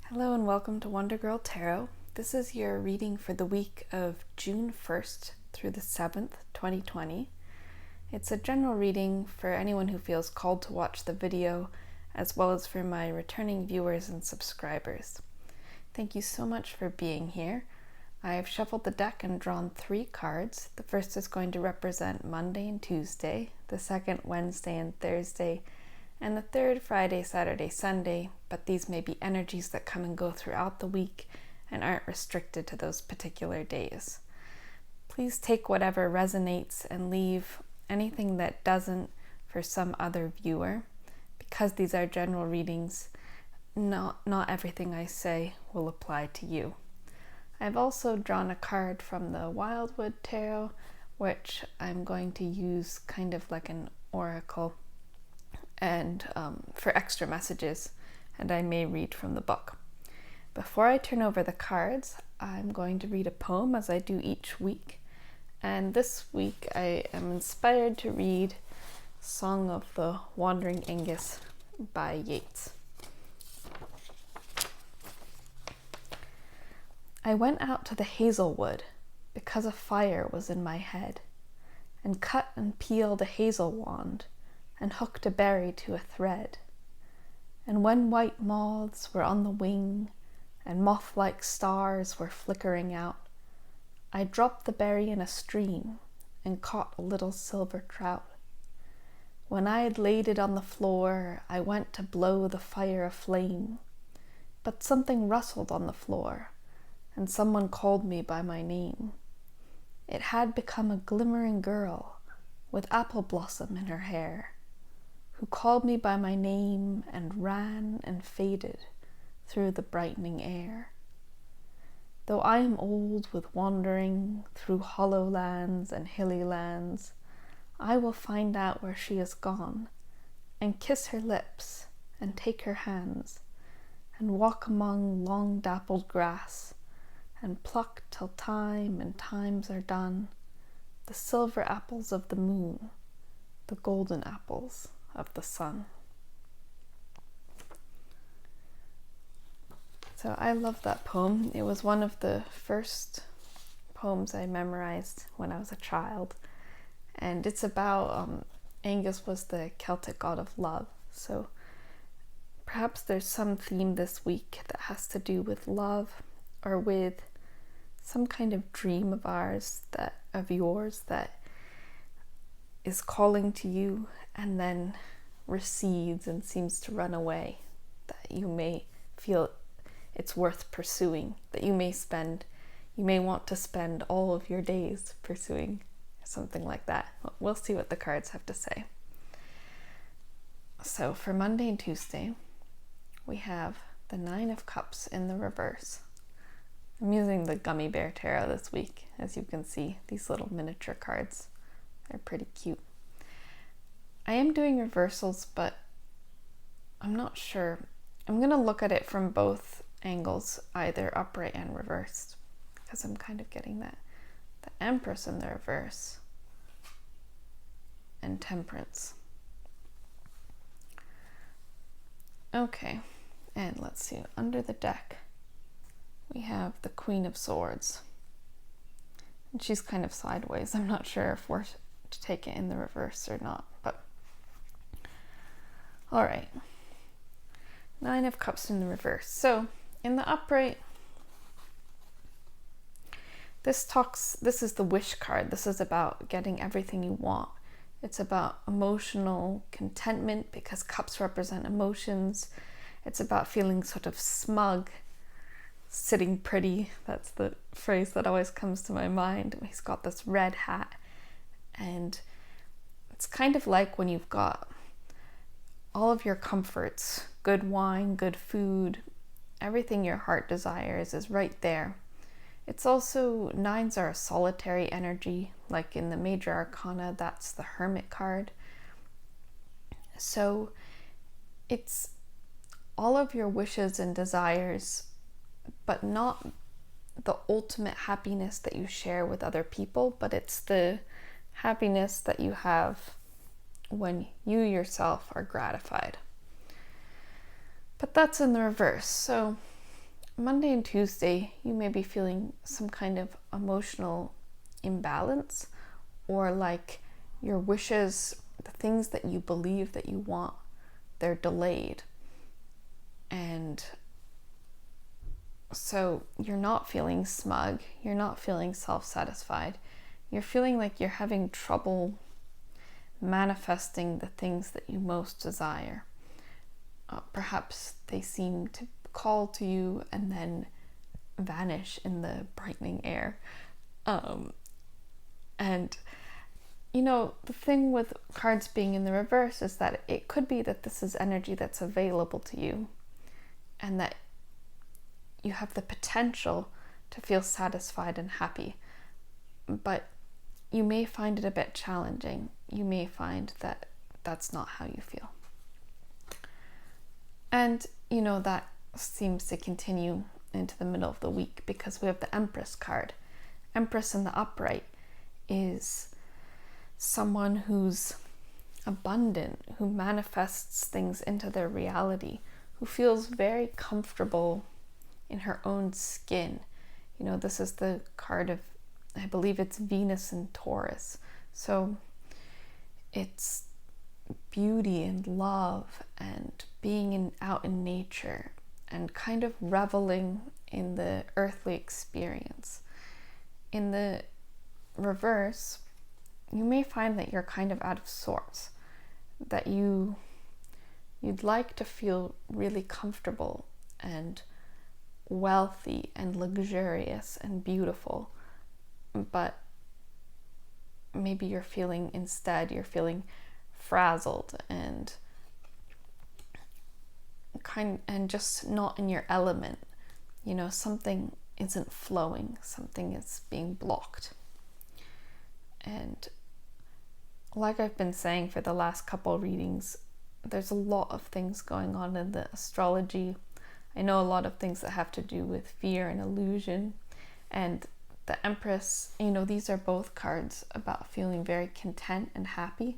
Hello and welcome to Wonder Girl Tarot. This is your reading for the week of June 1st through the 7th, 2020. It's a general reading for anyone who feels called to watch the video, as well as for my returning viewers and subscribers. Thank you so much for being here. I have shuffled the deck and drawn 3 cards. The first is going to represent Monday and Tuesday, the second Wednesday and Thursday, and the third Friday, Saturday, Sunday, but these may be energies that come and go throughout the week and aren't restricted to those particular days. Please take whatever resonates and leave anything that doesn't for some other viewer. Because these are general readings, not everything I say will apply to you. I've also drawn a card from the Wildwood Tarot, which I'm going to use kind of like an oracle and for extra messages, and I may read from the book. Before I turn over the cards, I'm going to read a poem as I do each week, and this week I am inspired to read Song of the Wandering Aengus by Yeats. I went out to the hazelwood because a fire was in my head, and cut and peeled a hazel wand, and hooked a berry to a thread. And when white moths were on the wing, and moth-like stars were flickering out, I dropped the berry in a stream, and caught a little silver trout. When I had laid it on the floor, I went to blow the fire aflame, but something rustled on the floor, and someone called me by my name. It had become a glimmering girl, with apple blossom in her hair, who called me by my name and ran and faded through the brightening air. Though I am old with wandering through hollow lands and hilly lands, I will find out where she is gone, and kiss her lips, and take her hands, and walk among long dappled grass, and pluck till time and times are done the silver apples of the moon, the golden apples of the sun. So I love that poem. It was one of the first poems I memorized when I was a child, and it's about Aengus was the Celtic god of love, so perhaps there's some theme this week that has to do with love, or with some kind of dream of yours that is calling to you and then recedes and seems to run away, that you may feel it's worth pursuing, that you may want to spend all of your days pursuing, something like that. We'll see what the cards have to say. So for Monday and Tuesday, we have the 9 of Cups in the reverse. I'm using the Gummy Bear Tarot this week. As you can see, these little miniature cards, they're pretty cute. I am doing reversals, but I'm not sure. I'm going to look at it from both angles, either upright and reversed, because I'm kind of getting that. The Empress in the reverse, and Temperance. Okay, and let's see, under the deck, we have the Queen of Swords. And she's kind of sideways. I'm not sure if we're to take it in the reverse or not, but all right. 9 of Cups in the reverse. So in the upright, this is the wish card. This is about getting everything you want. It's about emotional contentment because cups represent emotions. It's about feeling sort of smug, sitting pretty. That's the phrase that always comes to my mind. He's got this red hat, and it's kind of like when you've got all of your comforts, good wine, good food, everything your heart desires is right there. It's also, 9s are a solitary energy, like in the Major Arcana, that's the Hermit card. So it's all of your wishes and desires, but not the ultimate happiness that you share with other people, but it's the happiness that you have when you yourself are gratified. But that's in the reverse. So Monday and Tuesday, you may be feeling some kind of emotional imbalance, or like your wishes, the things that you believe that you want, they're delayed. And so you're not feeling smug, you're not feeling self-satisfied, you're feeling like you're having trouble manifesting the things that you most desire. Perhaps they seem to call to you and then vanish in the brightening air. And the thing with cards being in the reverse is that it could be that this is energy that's available to you, and that you have the potential to feel satisfied and happy, but you may find it a bit challenging. You may find that that's not how you feel. And that seems to continue into the middle of the week, because we have the Empress card. Empress in the upright is someone who's abundant, who manifests things into their reality, who feels very comfortable in her own skin. This is the card of, I believe it's Venus and Taurus. So it's beauty and love and being out in nature and kind of reveling in the earthly experience. In the reverse, you may find that you're kind of out of sorts, that you'd like to feel really comfortable and wealthy and luxurious and beautiful, but maybe you're feeling frazzled and just not in your element. Something isn't flowing, something is being blocked. And like I've been saying for the last couple readings, there's a lot of things going on in the astrology. I know a lot of things that have to do with fear and illusion. And the Empress, these are both cards about feeling very content and happy.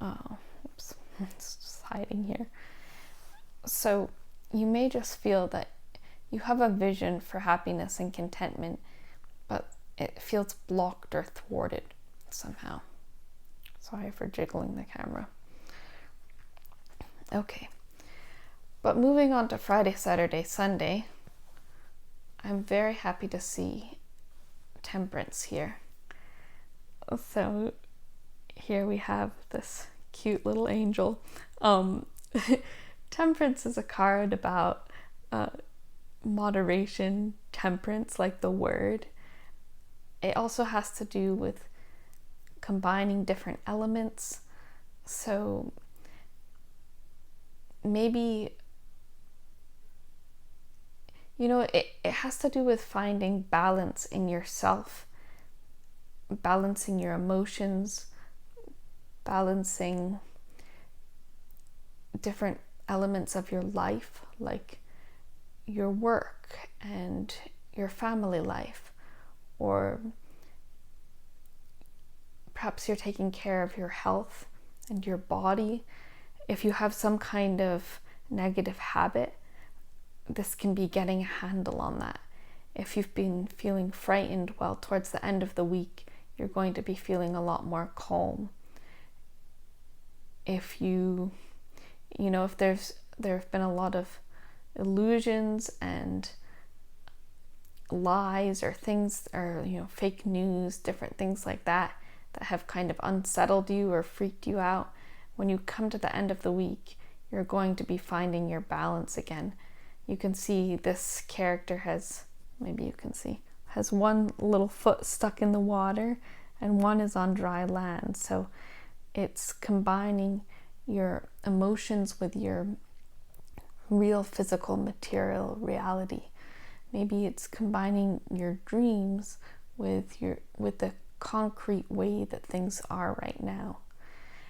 Oh, oops, it's just hiding here. So you may just feel that you have a vision for happiness and contentment, but it feels blocked or thwarted somehow. Sorry for jiggling the camera. Okay. But moving on to Friday, Saturday, Sunday, I'm very happy to see Temperance here. So here we have this cute little angel. Temperance is a card about moderation, temperance, like the word. It also has to do with combining different elements. So maybe, it has to do with finding balance in yourself, balancing your emotions, balancing different elements of your life, like your work and your family life, or perhaps you're taking care of your health and your body. If you have some kind of negative habit, this can be getting a handle on that. If you've been feeling frightened, well, towards the end of the week, you're going to be feeling a lot more calm. If if there have been a lot of illusions and lies or things, or fake news, different things like that have kind of unsettled you or freaked you out, when you come to the end of the week, you're going to be finding your balance again. You can see this character has one little foot stuck in the water and one is on dry land. So it's combining your emotions with your real physical material reality. Maybe it's combining your dreams with the concrete way that things are right now.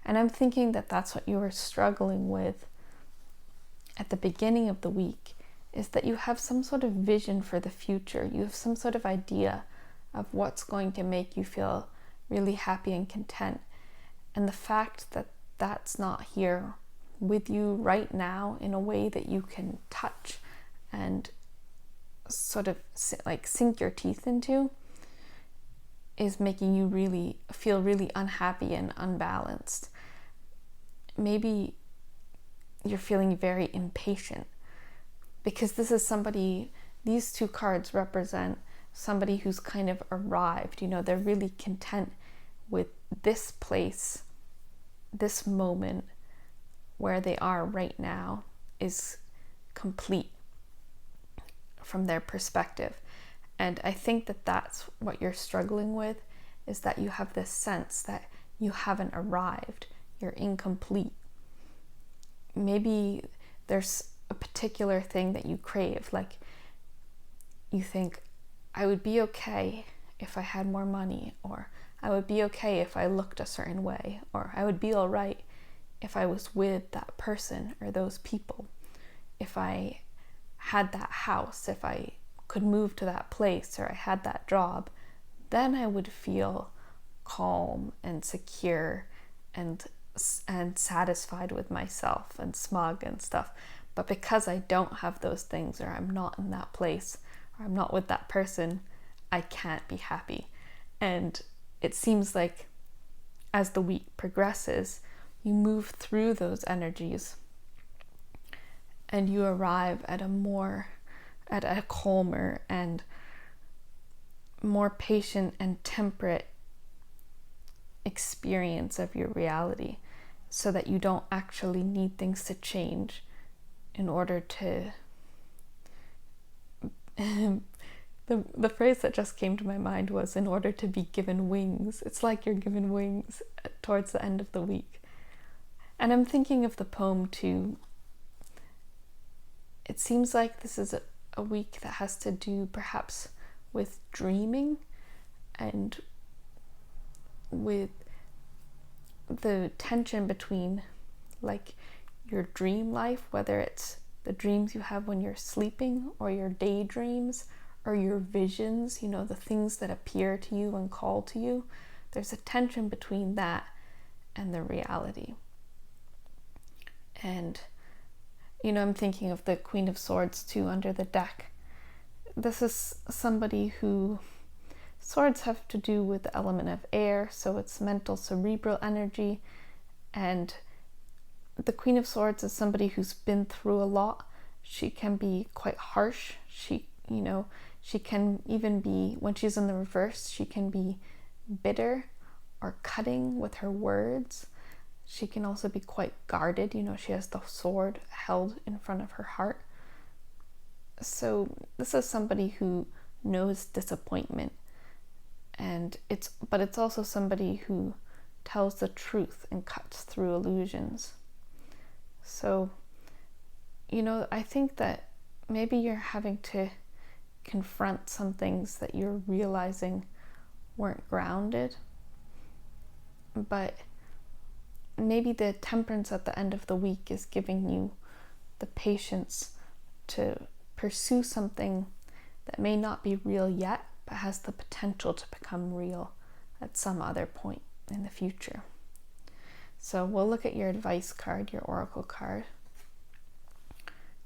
And I'm thinking that that's what you were struggling with at the beginning of the week, is that you have some sort of vision for the future. You have some sort of idea of what's going to make you feel really happy and content. And the fact that that's not here with you right now in a way that you can touch and sort of like sink your teeth into is making you really feel really unhappy and unbalanced. Maybe you're feeling very impatient because these two cards represent somebody who's kind of arrived. They're really content with this place, this moment where they are right now is complete from their perspective. And I think that that's what you're struggling with, is that you have this sense that you haven't arrived, you're incomplete. Maybe there's a particular thing that you crave, like you think, I would be okay if I had more money, or I would be okay if I looked a certain way, or I would be all right if I was with that person or those people, if I had that house, if I could move to that place, or I had that job, then I would feel calm and secure and satisfied with myself and smug and stuff. But because I don't have those things, or I'm not in that place, or I'm not with that person, I can't be happy. And it seems like as the week progresses, you move through those energies and you arrive at a calmer and more patient and temperate experience of your reality, so that you don't actually need things to change in order to the phrase that just came to my mind was, in order to be given wings. It's like you're given wings towards the end of the week. And I'm thinking of the poem too. It seems like this is a week that has to do perhaps with dreaming and with the tension between like your dream life, whether it's the dreams you have when you're sleeping, or your daydreams, or your visions, the things that appear to you and call to you. There's a tension between that and the reality. And I'm thinking of the Queen of Swords too under the deck. This is somebody who, swords have to do with the element of air, so it's mental, cerebral energy. And the Queen of Swords is somebody who's been through a lot. She can be quite harsh. She can even be, when she's in the reverse, she can be bitter or cutting with her words. She can also be quite guarded. She has the sword held in front of her heart. So this is somebody who knows disappointment, but it's also somebody who tells the truth and cuts through illusions. So, I think that maybe you're having to confront some things that you're realizing weren't grounded, but maybe the temperance at the end of the week is giving you the patience to pursue something that may not be real yet, but has the potential to become real at some other point in the future. So we'll look at your advice card, your oracle card.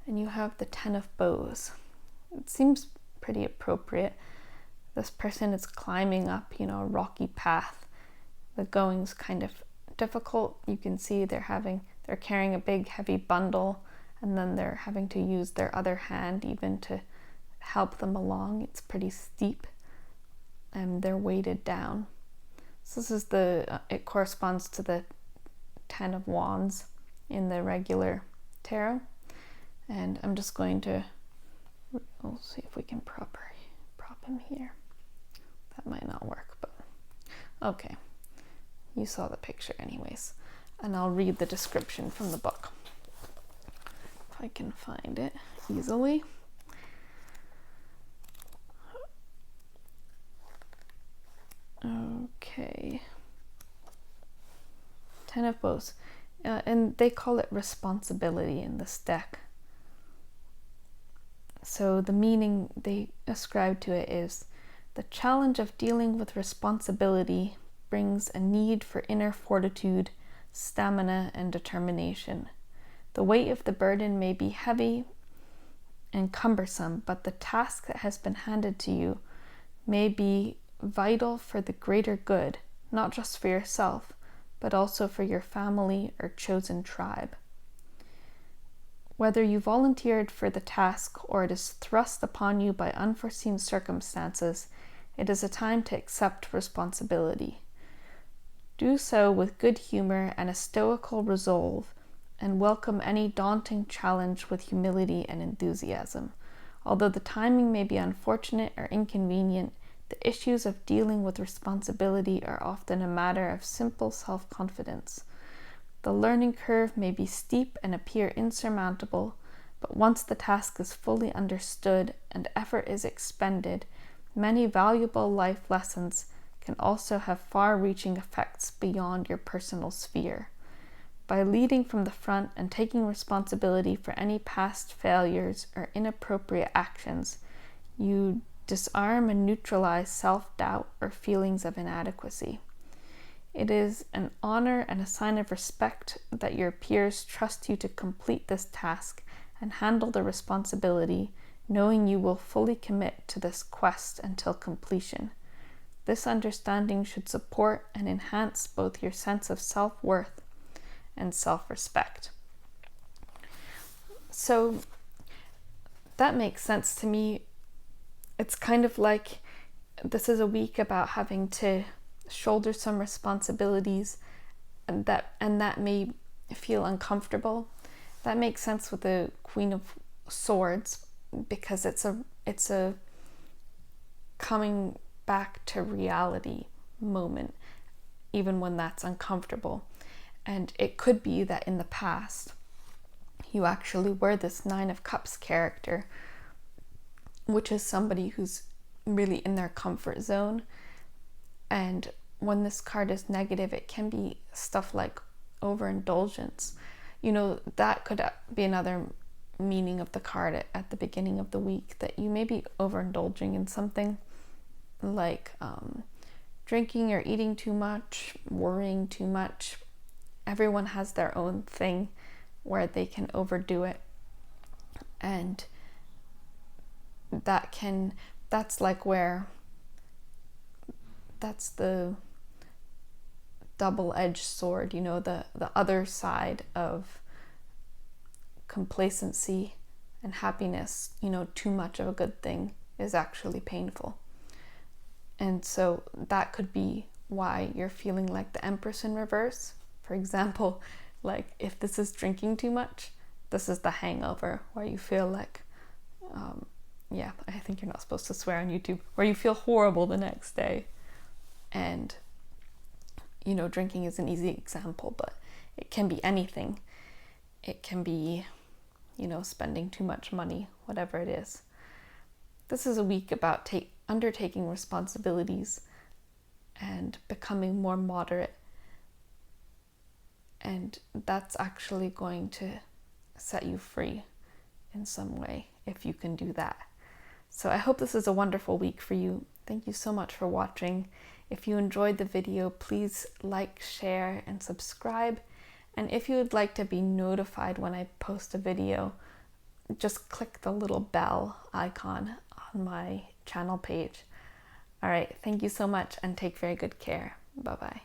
And you have the Ten of Bows. It seems pretty appropriate. This person is climbing up, a rocky path. The going's kind of difficult. You can see they're carrying a big heavy bundle, and then they're having to use their other hand even to help them along. It's pretty steep and they're weighted down. So this is it corresponds to the 10 of Wands in the regular tarot. And I'm just going to, we'll see if we can prop him here. That might not work, but okay. You saw the picture anyways. And I'll read the description from the book, if I can find it easily. Okay. Ten of Bows. And they call it responsibility in this deck. So the meaning they ascribe to it is, the challenge of dealing with responsibility brings a need for inner fortitude, stamina, and determination. The weight of the burden may be heavy, and cumbersome, but the task that has been handed to you may be vital for the greater good, not just for yourself, but also for your family or chosen tribe. Whether you volunteered for the task or it is thrust upon you by unforeseen circumstances, it is a time to accept responsibility. Do so with good humor and a stoical resolve, and welcome any daunting challenge with humility and enthusiasm. Although the timing may be unfortunate or inconvenient, the issues of dealing with responsibility are often a matter of simple self-confidence. The learning curve may be steep and appear insurmountable, but once the task is fully understood and effort is expended, many valuable life lessons can also have far-reaching effects beyond your personal sphere. By leading from the front and taking responsibility for any past failures or inappropriate actions, you disarm and neutralize self-doubt or feelings of inadequacy. It is an honor and a sign of respect that your peers trust you to complete this task and handle the responsibility, knowing you will fully commit to this quest until completion. This understanding should support and enhance both your sense of self-worth and self-respect. So that makes sense to me. It's kind of like this is a week about having to shoulder some responsibilities and that may feel uncomfortable. That makes sense with the Queen of Swords, because it's a coming back to reality moment, even when that's uncomfortable. And it could be that in the past you actually were this Nine of Cups character, which is somebody who's really in their comfort zone. And when this card is negative, it can be stuff like overindulgence. That could be another meaning of the card at the beginning of the week, that you may be overindulging in something like drinking or eating too much, worrying too much. Everyone has their own thing where they can overdo it, and that's the double-edged sword, the other side of complacency and happiness. Too much of a good thing is actually painful. And so that could be why you're feeling like the Empress in reverse. For example, like if this is drinking too much, this is the hangover, where you feel like, I think you're not supposed to swear on YouTube, where you feel horrible the next day. And, drinking is an easy example, but it can be anything. It can be, spending too much money, whatever it is. This is a week about undertaking responsibilities and becoming more moderate. And that's actually going to set you free in some way if you can do that. So I hope this is a wonderful week for you. Thank you so much for watching. If you enjoyed the video, please like, share, and subscribe. And if you would like to be notified when I post a video, just click the little bell icon on my channel page. All right, thank you so much and take very good care. Bye-bye.